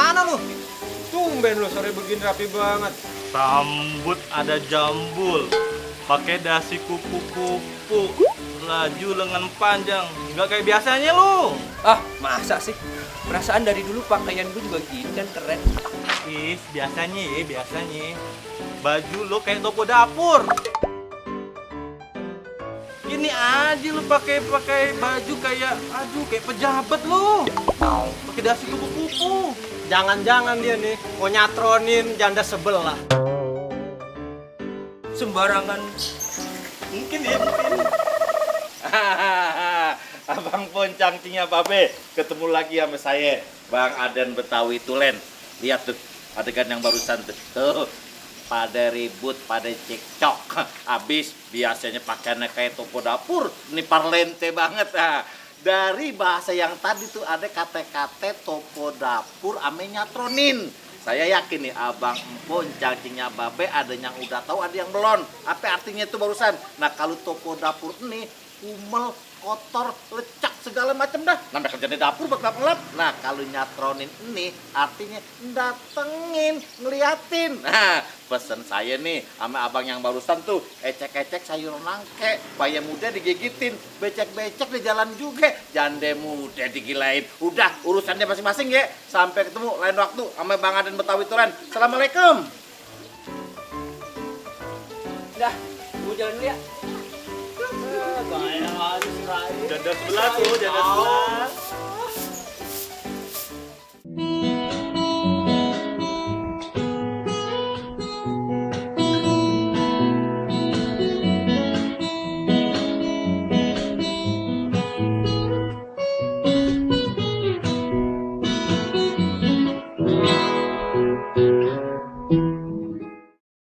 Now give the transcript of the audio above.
kemana lu? Tumben lu sore begini rapi banget. Rambut ada jambul, pakai dasi kupu-kupu, laju lengan panjang, nggak kayak biasanya lu. Ah, masa sih? Perasaan dari dulu pakaian gue juga gini kan keren. Biasanya. Baju lu kayak toko dapur. Gini aja lu pakai baju kayak pejabat lu. Pakai dasi kupu-kupu. Jangan-jangan dia nih mau nyatronin janda sebelah. Sembarangan. Mungkin. Abang Poncang Cinya Babe ketemu lagi sama saya, Bang Aden Betawi Tulen. Lihat tuh adegan yang barusan tuh. Tuh, pada ribut, pada cekcok. Abis biasanya pakaiannya kayak toko dapur. Ini parlente banget. Nah, dari bahasa yang tadi tuh ada kata-kata toko dapur ame nyatronin. Saya yakin nih Abang Empon, cacingnya Babe ada yang udah tahu, ada yang belum. Apa artinya itu barusan? Nah kalau toko dapur ini kumel, kotor, lecak segala macam dah. Namanya kerja di dapur buat ngelap. Nah kalau nyatronin ini artinya datengin, ngeliatin. Nah pesen saya nih sama abang yang barusan tuh, ecek-ecek sayur nangke, bayam muda digigitin, becek-becek di jalan juga, jande muda digilain. Udah urusannya masing-masing ya. Sampai ketemu lain waktu sama Bang Aden Betawi Tulen. Assalamualaikum. Udah, gue jalan dulu ya. Janda sebelah tuh, janda sebelah.